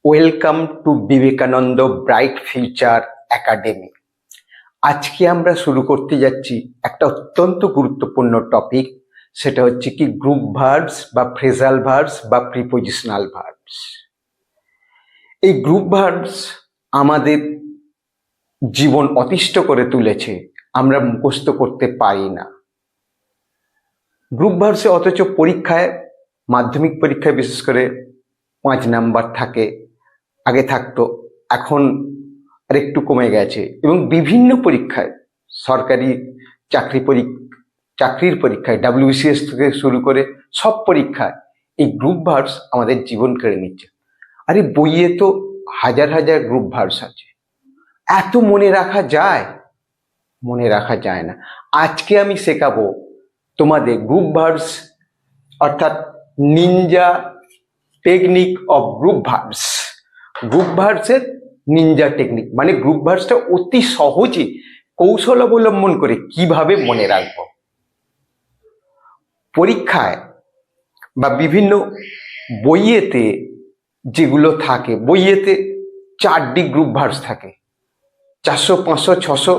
Welcome to Vivekananda bright future academy. আজকে আমরা শুরু করতে যাচ্ছি একটা অত্যন্ত গুরুত্বপূর্ণ টপিক, সেটা হচ্ছে কি গ্রুপ ভার্বস বা ফ্রেজাল ভার্বস বা প্রিপোজিশনাল ভার্বস। এই গ্রুপ ভার্বস আমাদের জীবন অতিষ্ঠ করে তুলেছে, আমরা মুখস্থ করতে পারি না গ্রুপ ভার্বসে, অথচ পরীক্ষায়, মাধ্যমিক পরীক্ষায় বিশেষ করে 5 নাম্বার থাকে, আগে থাকতো, এখন আর একটু কমে গেছে। এবং বিভিন্ন পরীক্ষায়, সরকারি চাকরির পরীক্ষায়, WBCS থেকে শুরু করে সব পরীক্ষায় এই গ্রুপ ভার্বস আমাদের জীবন কেড়ে নিচ্ছে। আরে বইয়ে তো হাজার হাজার গ্রুপ ভার্বস আছে, এত মনে রাখা যায়? মনে রাখা যায় না। আজকে আমি শেখাবো তোমাদের গ্রুপ ভার্বস, অর্থাৎ ninja technique of group verbs. Group ভার্বসের নিনজা টেকনিক মানে গ্রুপ ভার্বসটা অতি সহজে কৌশল অবলম্বন করে কিভাবে মনে রাখবো। পরীক্ষায় বা বিভিন্ন বইয়েতে যেগুলো থাকে, বইয়েতে 4D গ্রুপ ভার্বস থাকে, 400, 500, 600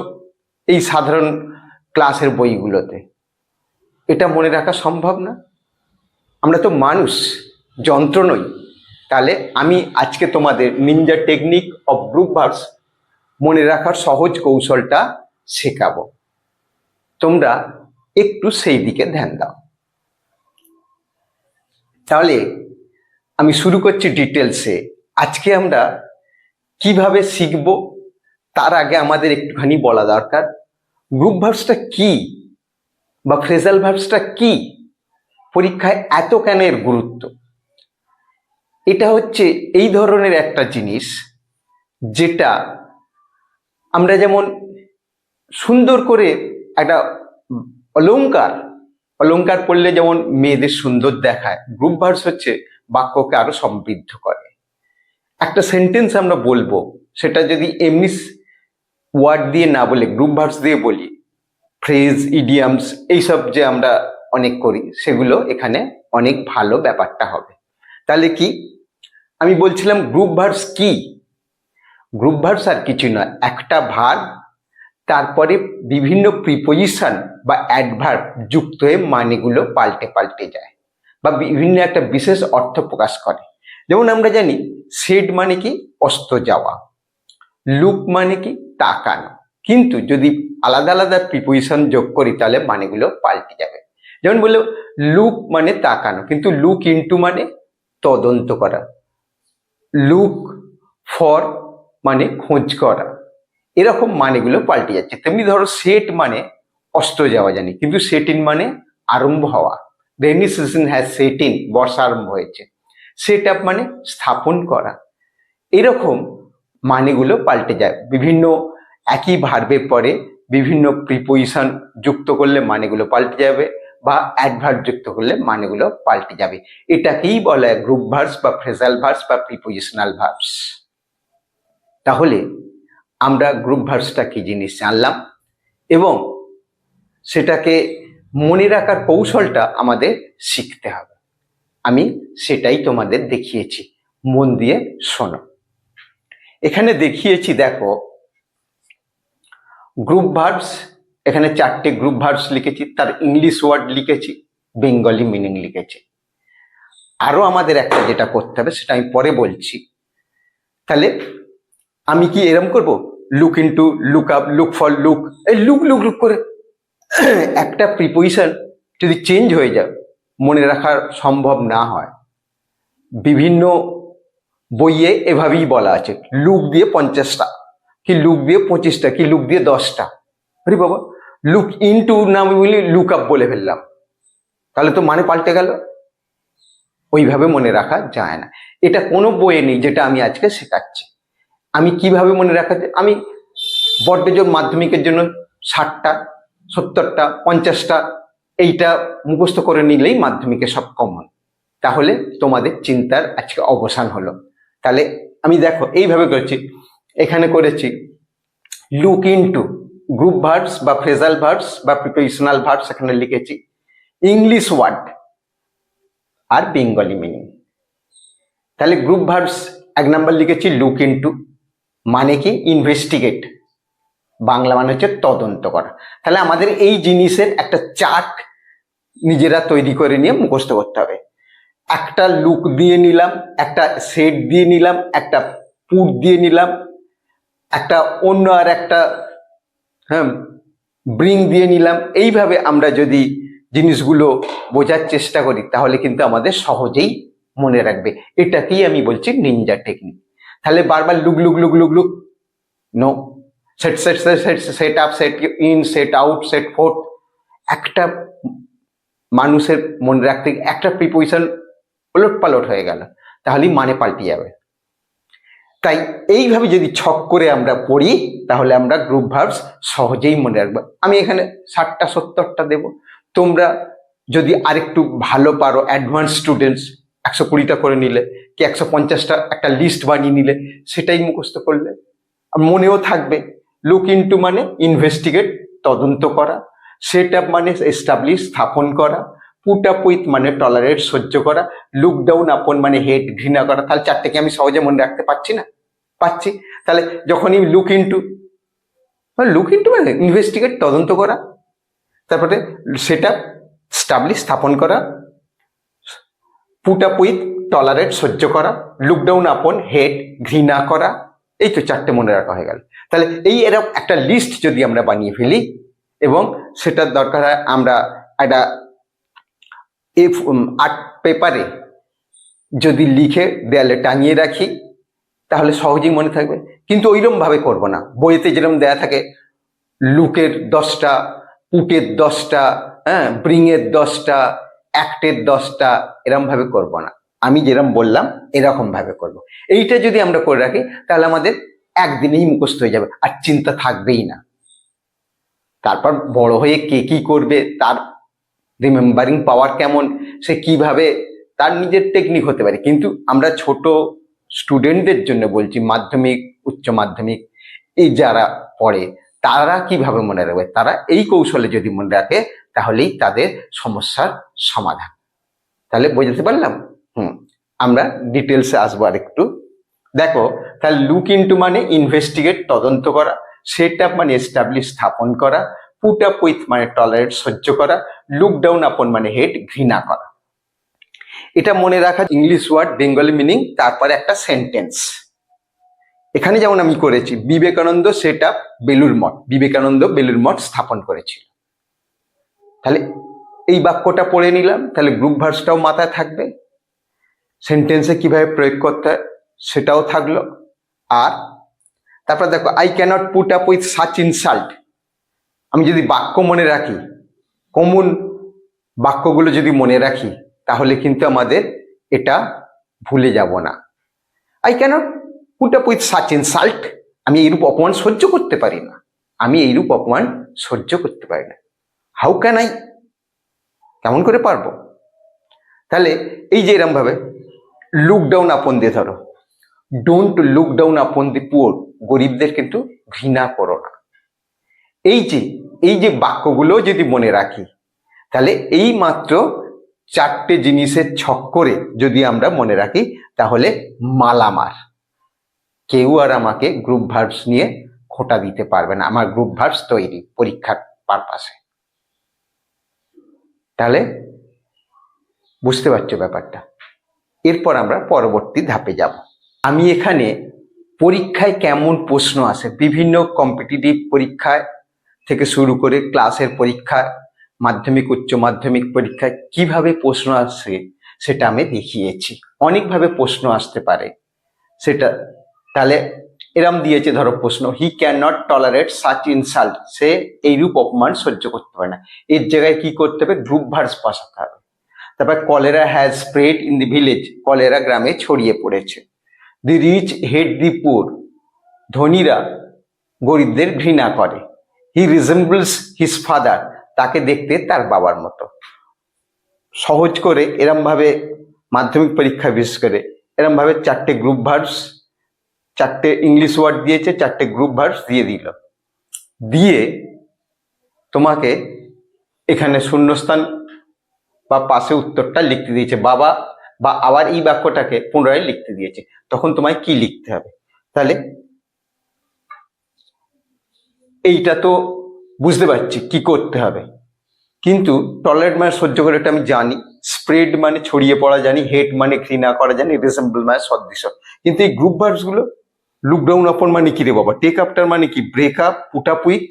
এই সাধারণ ক্লাসের বইগুলোতে। এটা মনে রাখা সম্ভব না, আমরা তো মানুষ, যন্ত্র নই। তাহলে আমি আজকে তোমাদের Ninja technique of group verbs মনে রাখার সহজ কৌশলটা শেখাবো, তোমরা একটু সেই দিকে ধ্যান দাও। তাহলে আমি শুরু করছি ডিটেলসে। আজকে আমরা কিভাবে শিখব তার আগে আমাদের একটুখানি বলা দরকার গ্রুপ ভার্বসটা কি বা ফ্রেজাল ভার্বসটা কি, পরীক্ষায় এত কেন এর গুরুত্ব। এটা হচ্ছে এই ধরনের একটা জিনিস যেটা আমরা যেমন সুন্দর করে একটা অলংকার পড়লে যেমন মেয়েদের সুন্দর দেখায়, গ্রুপ ভার্বস হচ্ছে বাক্যকে আরো সমৃদ্ধ করে। একটা সেন্টেন্স আমরা বলবো, সেটা যদি এমনি ওয়ার্ড দিয়ে না বলে গ্রুপ ভার্বস দিয়ে বলি, ফ্রেজ, ইডিয়ামস এইসব যে আমরা অনেক করি, সেগুলো এখানে অনেক ভালো ব্যাপারটা হবে। তাহলে কি আমি বলছিলাম, গ্রুপ ভার্বস কি? গ্রুপ ভার্বস আর কিছু নয়, একটা ভার্ব, তারপরে বিভিন্ন প্রিপোজিশন বা অ্যাডভার্ব যুক্ত হয়ে মানেগুলো পাল্টে পাল্টে যায় বা বিভিন্ন একটা বিশেষ অর্থ প্রকাশ করে। যেমন আমরা জানি সেড মানে কি অস্ত যাওয়া, লুক মানে কি তাকানো, কিন্তু যদি আলাদা আলাদা প্রিপোজিশন যোগ করি তাহলে মানেগুলো পাল্টে যাবে। যেমন বললো লুক মানে তাকানো, কিন্তু লুক ইনটু মানে তদন্ত করা, লুক ফর মানে খোঁজ করা, এরকম মানেগুলো পাল্টে যাচ্ছে। তেমনি ধরো সেট মানে অস্ত যাওয়া জানি, কিন্তু সেট ইন মানে আরম্ভ হওয়া, rainy season has set in, বর্ষা আরম্ভ হয়েছে। সেট আপ মানে স্থাপন করা। এরকম মানেগুলো পাল্টে যায়। বিভিন্ন একই ভার্বের পরে বিভিন্ন প্রিপোজিশন যুক্ত করলে মানেগুলো পাল্টে যাবে, বা অ্যাডভার্ব যুক্ত করলে মানেগুলো পাল্টে যাবে। এটাকেই বলা হয় গ্রুপ ভার্বস বা ফ্রেজাল ভার্বস বা প্রিপোজিশনাল ভার্বস। তাহলে আমরা গ্রুপ ভার্বসটা কি জিনিস জানলাম, এবং সেটাকে মনে রাখার কৌশলটা আমাদের শিখতে হবে। আমি সেটাই তোমাদের দেখিয়েছি, মন দিয়ে শোনো। এখানে দেখিয়েছি, দেখো গ্রুপ ভার্বস, এখানে 4টে গ্রুপ ভার্বস লিখেছি, তার ইংলিশ ওয়ার্ড লিখেছি, বেঙ্গলি মিনিং লিখেছি। আরো আমাদের একটা যেটা করতে হবে সেটা আমি পরে বলছি। তাহলে আমি কি এরকম করব, look into, look up, look for, look, এই লুক লুক লুক করে একটা প্রিপোজিশন যদি চেঞ্জ হয়ে যায়, মনে রাখা সম্ভব না হয়। বিভিন্ন বইয়ে এভাবেই বলা আছে, লুক দিয়ে 50টা, কি লুক দিয়ে 25টা, কি লুক দিয়ে 10টা। আরে বাবা, লুক ইনটু না আমি বলি লুক আপ বলে ফেললাম, তাহলে তো মানে পাল্টে গেল। ওইভাবে মনে রাখা যায় না। এটা কোনো বইয়ে নেই যেটা আমি আজকে শেখাচ্ছি। আমি কিভাবে মনে রাখা যায়, আমি বড়জোর মাধ্যমিকের জন্য 60টা, 70টা, 50টা এইটা মুখস্থ করে নিলেই মাধ্যমিকে সব কমন। তাহলে তোমাদের চিন্তার আজকে অবসান হলো। তাহলে আমি দেখো এইভাবে করেছি, এখানে করেছি লুক ইনটু, গ্রুপ ভার্বস বা ফ্রেজাল ভার্বস বা প্রিপোজিশনাল ভার্বস এখানে লিখেছি, ইংলিশ ওয়ার্ড আর বেঙ্গলি মিনিং। তাহলে গ্রুপ ভার্বস এক নাম্বার লিখেছি লুক ইনটু, মানে কি ইনভেস্টিগেট, বাংলা মানে হচ্ছে তদন্ত করা। তাহলে আমাদের এই জিনিসের একটা চার্ট নিজেরা তৈরি করে নিয়ে মুখস্থ করতে হবে। একটা লুক দিয়ে নিলাম, একটা সেট দিয়ে নিলাম, একটা পুট দিয়ে নিলাম, একটা অন্য আর একটা ব্রিং দিয়ে নিলাম। এইভাবে আমরা যদি জিনিসগুলো বোঝার চেষ্টা করি তাহলে কিন্তু আমাদের সহজেই মনে রাখবে। এটাকেই আমি বলছি নিনজা টেকনিক। তাহলে বারবার look look look look look, no, set set set set up, set in, set out, set forth. একটা মানুষের মনে রাখতে একটা প্রিপোজিশন ওলট পালট হয়ে গেল তাহলেই মানে পাল্টে যাবে। তাই এইভাবে যদি ছক করে আমরা পড়ি তাহলে আমরা গ্রুপ ভার্বস সহজেই মনে রাখবো। আমি এখানে 60টা 70টা দেব, তোমরা যদি আরেকটু ভালো পারো, অ্যাডভান্স স্টুডেন্টস 120টা করে নিলে কি 150টা একটা লিস্ট বানিয়ে নিলে সেটাই মুখস্থ করলে মনেও থাকবে। লুক ইনটু মানে ইনভেস্টিগেট, তদন্ত করা। সেট আপ মানে এস্টাবলিশ, স্থাপন করা। পুট আপ উইথ মানে টলারেট, সহ্য করা। লুক ডাউন আপন মানে হেট, ঘৃণা করা। তাহলে চারটেকে আমি সহজে মনে রাখতে পারছি না? পাচ্ছি। তাহলে যখনই লুক ইনটু মানে ইনভেস্টিগেট, তদন্ত করা, তারপরে সেট আপ, স্টাবলিশ, স্থাপন করা। পুট আপ উইথ টলারেট, সহ্য করা। লুক ডাউন আপন হেট, ঘৃণা করা। এই তো চারটে মনে রাখা হয়ে গেল। তাহলে এই এরকম একটা লিস্ট যদি আমরা বানিয়ে ফেলি এবং সেটার দরকার হয় আমরা একটা আর্ট পেপারে যদি লিখে দেয়ালে টাঙিয়ে রাখি তাহলে সহজেই মনে থাকবে। কিন্তু ওইরকম ভাবে করবো না। বইতে যেরকম দেয়া থাকে লুকের 10টা, পুটের 10টা, ব্রিংয়ের 10টা, অ্যাক্টের 10টা, এরকম ভাবে করবো না। আমি যেরকম বললাম এরকম ভাবে করব। এইটা যদি আমরা করে রাখি তাহলে আমাদের একদিনেই মুখস্থ হয়ে যাবে, আর চিন্তা থাকবেই না। তারপর বড় হয়ে কে কি করবে, তার রিমেম্বারিং পাওয়ার কেমন, সে কিভাবে, তার নিজের টেকনিক হতে পারে। কিন্তু আমরা ছোট স্টুডেন্টদের জন্য বলছি, মাধ্যমিক, উচ্চ মাধ্যমিক এই যারা পড়ে তারা কিভাবে মনে রাখবে, তারা এই কৌশলে যদি মনে রাখে তাহলেই তাদের সমস্যার সমাধান। তাহলে বোঝাতে পারলাম? আমরা ডিটেলসে আসবো আর একটু। দেখো, তাহলে লুক ইনটু মানে ইনভেস্টিগেট, তদন্ত করা। সেট আপ মানে এস্টাবলিশ, স্থাপন করা। পুট আপ উইথ মানে টলারেট, সহ্য করা। লুক ডাউন আপন মানে হেট, ঘৃণা করা। এটা মনে রাখা ইংলিশ ওয়ার্ড, বেঙ্গলি মিনিং, তারপরে একটা সেন্টেন্স। এখানে যেমন আমি করেছি বিবেকানন্দ সেট আপ বেলুড় মঠ, বিবেকানন্দ বেলুড় মঠ স্থাপন করেছিল। তাহলে এই বাক্যটা পড়ে নিলাম, তাহলে গ্রুপ ভার্বসটাও মাথায় থাকবে, সেন্টেন্সে কিভাবে প্রয়োগ করতে হয় সেটাও থাকলো। আর তারপর দেখো, I can't put up with such insult. আমি যদি বাক্য মনে রাখি, কমন বাক্যগুলো যদি মনে রাখি তাহলে কিন্তু আমাদের এটা ভুলে যাব না। I can't put up with such insult, আমি এইরূপ অপমান সহ্য করতে পারি না, আমি এইরূপ অপমান সহ্য করতে পারি না। হাউ ক্যান আই, কেমন করে পারবো? তাহলে এই যে এরম ভাবে লুক ডাউন আপন দিয়ে ধরো, ডোন্ট লুক ডাউন আপন দি পুয়ার, গরিবদের কিন্তু ঘৃণা করো না। এই যে বাক্যগুলো যদি মনে রাখি তাহলে এই মাত্র 4টে জিনিসের ছক করে যদি আমরা মনে রাখি তাহলে মালামার, কেউ আর আমাকে গ্রুপ ভার্বস নিয়ে খোঁটা দিতে পারবে না। আমার গ্রুপ ভার্বস তৈরি পরীক্ষার পারপাসে। তাহলে বুঝতে পারছো ব্যাপারটা? এরপর আমরা পরবর্তী ধাপে যাব। আমি এখানে পরীক্ষায় কেমন প্রশ্ন আসে, বিভিন্ন কম্পিটিটিভ পরীক্ষায় থেকে শুরু করে ক্লাসের পরীক্ষায়, মাধ্যমিক, উচ্চ মাধ্যমিক পরীক্ষায় কিভাবে প্রশ্ন আসে সেটা আমি দেখিয়েছি। অনেকভাবে প্রশ্ন আসতে পারে সেটা। তাহলে এরম দিয়েছে ধরো প্রশ্ন, he can not tolerate such insult, সে এইরূপ অপমান সহ্য করতে পারে না। এর জায়গায় কি করতে হবে? গ্রুপ ভার্বস বসাতে হবে। তারপর cholera has spread in the village, cholera গ্রামে ছড়িয়ে পড়েছে। দি রিচ হেট দি পুর, ধনীরা গরিবদের ঘৃণা করে। হি রিজেম্বলস হিজ ফাদার, তাকে দেখতে তার বাবার মতো। সহজ করে এরম ভাবে মাধ্যমিক পরীক্ষা বিশেষ করে এরম ভাবে 4টে গ্রুপ ভার্বস, 4টে ইংলিশ ওয়ার্ড দিয়েছে, 4টে গ্রুপ ভার্বস দিয়ে দিল। দিয়ে তোমাকে এখানে শূন্যস্থান বা পাশে উত্তরটা লিখতে দিয়েছে। বাবা বা আবার এই বাক্যটাকে পুনরায় লিখতে দিয়েছে, তখন তোমায় কি লিখতে হবে? তাহলে এইটা তো বুঝতে পারছি কি করতে হবে, কিন্তু টলারেট মানে সহ্য করে, এটা আমি জানি। স্প্রেড মানে ছড়িয়ে পড়া জানি, হেট মানে ঘৃণা করা জানি, রিসেম্বল মানে সদৃশ। কিন্তু এই গ্রুপ ভার্বস গুলো, লুক ডাউন আপন মানে কি রে বাবা, টেক আফটার মানে কি, break up, put up with.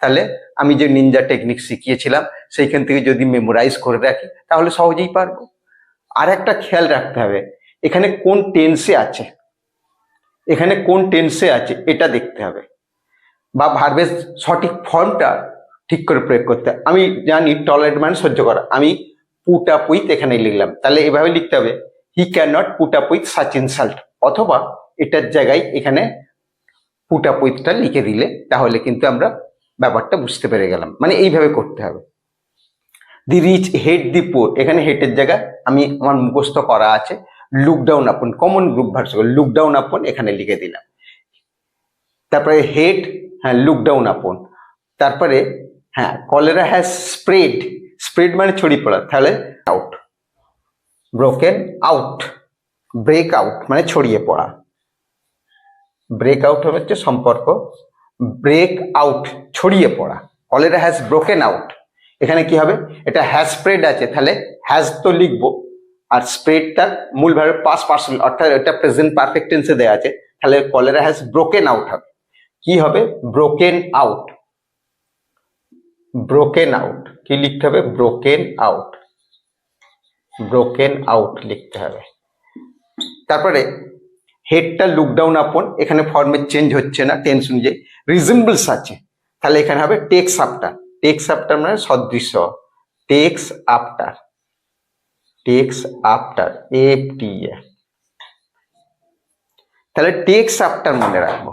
তাহলে আমি যে নিনজা টেকনিক শিখিয়েছিলাম সেইখান থেকে যদি মেমোরাইজ করে রাখি তাহলে সহজেই পারবো। আর একটা খেয়াল রাখতে হবে, এখানে কোন টেন্সে আছে, এখানে কোন টেন্সে আছে এটা দেখতে হবে, বা ভার্বের সঠিক ফর্মটা ঠিক করে প্রয়োগ করতে হবে। আমি জানি টলারেট মানে সহ্য করা, আমি পুট আপ উইথ এখানে লিখলাম, তাহলে এভাবে লিখতে হবে, হি can not put up with such insult, অথবা এটার জায়গায় এখানে পুট আপ উইথটা লিখে দিলে তাহলে কিন্তু আমরা ব্যাপারটা বুঝতে পেরে গেলাম। মানে এইভাবে করতে হবে। দি রিচ হেট দি পোর, এখানে হেটের জায়গায় আমি আমার মুখস্থ করা আছে লুক ডাউন আপন, common group verbs, look down আপন এখানে লিখে দিলাম। তারপরে হেট, হ্যাঁ লুক ডাউন আপন। তারপরে হ্যাঁ কলেরা হ্যাজ স্প্রেড, স্প্রেড মানে ছড়িয়ে পড়া, তাহলে out, broken out, break out মানে ছড়িয়ে পড়া, ব্রেক আউট হচ্ছে সম্পর্ক, ব্রেক আউট ছড়িয়ে পড়া, কলেরা হ্যাজ ব্রোকেন আউট। এখানে কি হবে, এটা হ্যাজ স্প্রেড আছে, তাহলে হ্যাজ তো লিখবো, আর স্প্রেডটা মূল ভাবে পাস্ট পার্সন, অর্থাৎ এটা প্রেজেন্ট পারফেক্ট টেন্সে দেওয়া আছে, তাহলে কলেরা হ্যাজ ব্রোকেন আউট হবে। কি হবে, ব্রোকেন আউট, ব্রোকেন আউট কি লিখতে হবে, ব্রোকেন আউট, ব্রোকেন আউট লিখতে হবে। তারপরে হেডটা লুক ডাউন আপন, এখানে ফর্মের চেঞ্জ হচ্ছে না টেন্স অনুযায়ী, রিজেম্বলস আছে, তাহলে এখানে হবে টেক্স আফটার, টেক্স আফটার মানে সদৃশ্য, takes after, takes after, FTA, তাহলে টেক্স আফটার মনে রাখবো,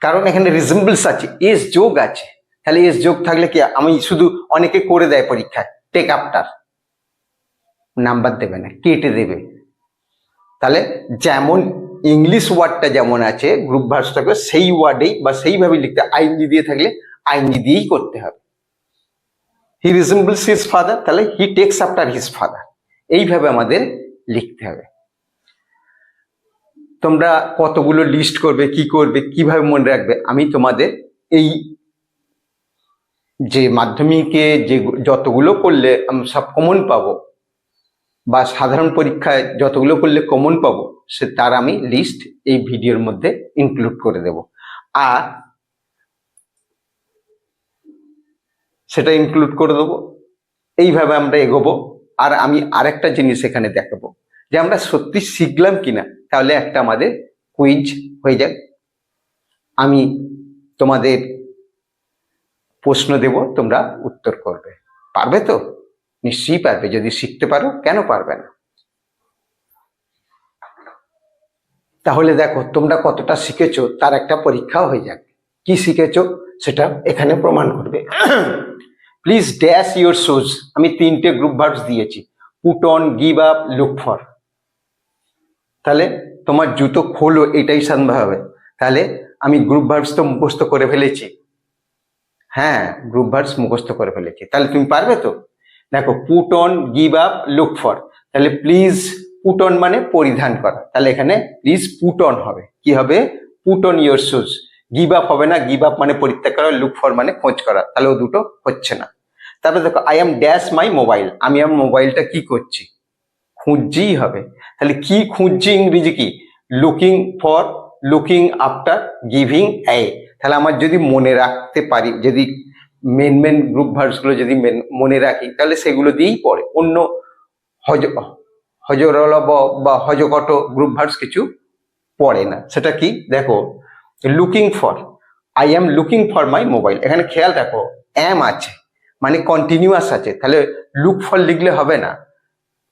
কারণ এখানে রিজেম্বলস আছে, এস যোগ আছে, তাহলে এস যোগ থাকলে কি, আমি শুধু অনেকে করে দেয় পরীক্ষায় টেক আফটার, নাম্বার দেবে না, কেটে দেবে। তাহলে যেমন ইংলিশ ওয়ার্ডটা যেমন আছে গ্রুপ ভার্বসটাকে সেই ওয়ার্ডেই বা সেইভাবে লিখতে, আইএনজি দিয়ে থাকলে আইএনজি দিয়েই করতে হবে। হি রিজেম্বলস হিজ ফাদার, তাহলে he takes after his father, এইভাবে আমাদের লিখতে হবে। তোমরা কতগুলো লিস্ট করবে, কি করবে, কিভাবে মনে রাখবে, আমি তোমাদের এই যে মাধ্যমিকে যে যতগুলো করলে সব কমন পাবো, বা সাধারণ পরীক্ষায় যতগুলো করলে কমন পাবো, সে তার আমি লিস্ট এই ভিডিওর মধ্যে ইনক্লুড করে দেব, আর সেটা ইনক্লুড করে দেবো। এইভাবে আমরা এগোবো। আর আমি আরেকটা জিনিস এখানে দেখাবো যে আমরা সত্যি শিখলাম কিনা, তাহলে একটা আমাদের কুইজ হয়ে যাক। আমি তোমাদের প্রশ্ন দেব, তোমরা উত্তর করবে, পারবে তো? নিশ্চয়ই পারবে, যদি শিখতে পারো, কেন পারবে না? তাহলে দেখো তোমরা কতটা শিখেছো তার একটা পরীক্ষাও হয়ে যাক। কি শিখেছো সেটা এখানে প্রমাণ করবে। প্লিজ ড্যাশ ইউর শুজ, আমি 3টে গ্রুপ ভার্বস দিয়েছি, put on, give up, look for. তাহলে তোমার জুতো খোলো, এটাই সাধারণ হবে। তাহলে আমি গ্রুপ ভার্বস তো মুখস্থ করে ফেলেছি, হ্যাঁ গ্রুপ ভার্বস মুখস্থ করে ফেলেছি, তাহলে তুমি পারবে তো? দেখো put on, give up, look for, তাহলে প্লিজ পুট অন মানে পরিধান করা, তাহলে এখানে প্লিজ পুট অন হবে, কি হবে, put on your shoes. Give up হবে না, গিভ আপ মানে পরিত্যাগ করা, লুক ফর মানে খোঁজ করা, তাহলে ও দুটো হচ্ছে না। তারপরে দেখো I am dash my mobile, আমি আমার মোবাইলটা কি করছি, খুঁজছেই হবে, তাহলে কি খুঁজছি, ইংরেজি কি, looking for, looking after, giving a. তাহলে আমার যদি মনে রাখতে পারি, যদি মেন গ্রুপ ভার্বস গুলো যদি মনে রাখি, তাহলে সেগুলো দিয়েই পড়ে, অন্য হজরলব বা হজকট গ্রুপ ভার্বস কিছু পড়ে না। সেটা কি, দেখো looking for, I am looking for my mobile, এখানে খেয়াল রাখো এম আছে মানে কন্টিনিউয়াস আছে, তাহলে লুক ফর লিখলে হবে না,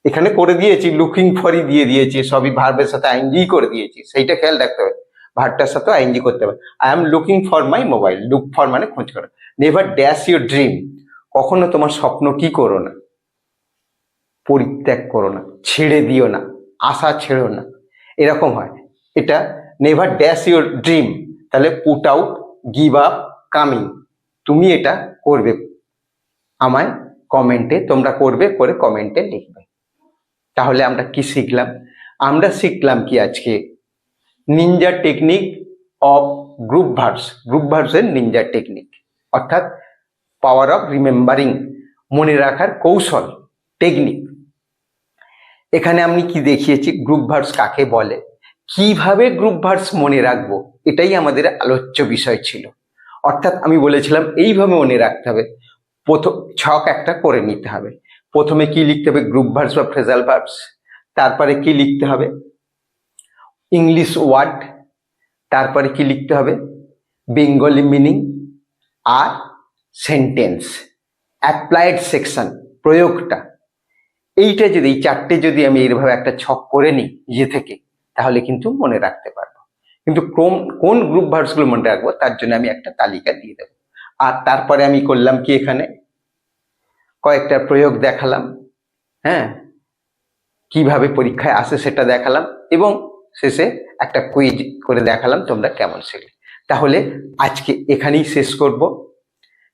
এখানে করে দিয়েছি লুকিং ফরই দিয়ে দিয়েছি, সবই ভার্বের সাথে আইএনজি করে দিয়েছি, সেইটা খেয়াল রাখতে হবে, ভার্বটার সাথে আইএনজি করতে হবে। I am looking for my mobile, look for মানে খোঁজ করা। নেভার ড্যাশ ইউর ড্রিম, কখনো তোমার স্বপ্ন কি করো না, পরিত্যাগ করো না, ছেড়ে দিও না, আশা ছেড়ো না, এরকম হয়। এটা নেভার ড্যাশ ইউর ড্রিম, তাহলে put out, give up, coming, তুমি এটা করবে, আমায় কমেন্টে তোমরা করবে, করে কমেন্টে লিখবে। তাহলে আমরা কি শিখলাম? আমরা শিখলাম কি আজকে নিনজা টেকনিক অফ গ্রুপ ভার্বসের নিনজা টেকনিক, অর্থাৎ পাওয়ার অফ রিমেম্বারিং, মনে রাখার কৌশল, টেকনিক। এখানে আমি কি দেখিয়েছি, গ্রুপ ভার্বস কাকে বলে, কিভাবে গ্রুপ ভার্বস মনে রাখবো, এটাই আমাদের আলোচ্য বিষয় ছিল। অর্থাৎ আমি বলেছিলাম এইভাবে মনে রাখতে হবে। প্রথম ছক একটা করে নিতে হবে। প্রথমে কি লিখতে হবে? গ্রুপ ভার্বস বা ফ্রেজাল ভার্বস। তারপরে কি লিখতে হবে? English word. তারপরে কি লিখতে হবে? বেঙ্গলি মিনিং আর সেন্টেন্স, অ্যাপ্লাইড সেকশন, প্রয়োগটা। এইটা যদি, এই চারটে যদি আমি এইভাবে একটা ছক করে নিই নিজে থেকে, তাহলে কিন্তু মনে রাখতে পারবো। কিন্তু কোন গ্রুপ ভার্বসগুলো মনে রাখবো তার জন্য আমি একটা তালিকা দিয়ে দেবো। আর তারপরে আমি করলাম কি, এখানে কয়েকটা প্রয়োগ দেখালাম, হ্যাঁ, কিভাবে পরীক্ষায় আসে সেটা দেখালাম, এবং শেষে একটা কুইজ করে দেখালাম তোমরা কেমন শিখলে। তাহলে আজকে এখানেই শেষ করব।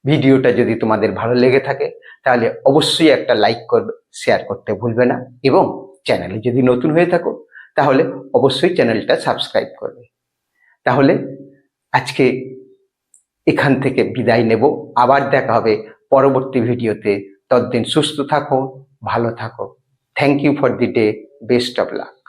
ভিডিওটা যদি তোমাদের ভালো লেগে থাকে তাহলে অবশ্যই একটা লাইক করবে, শেয়ার করতে ভুলবে না, এবং চ্যানেলে যদি নতুন হয়ে থাকো তাহলে অবশ্যই চ্যানেলটা সাবস্ক্রাইব করবে। তাহলে আজকে এখান থেকে বিদায় নেব। আবার দেখা হবে পরবর্তী ভিডিওতে। ততদিন সুস্থ থাকো, ভালো থাকো। Thank you for the day. Best of lakh.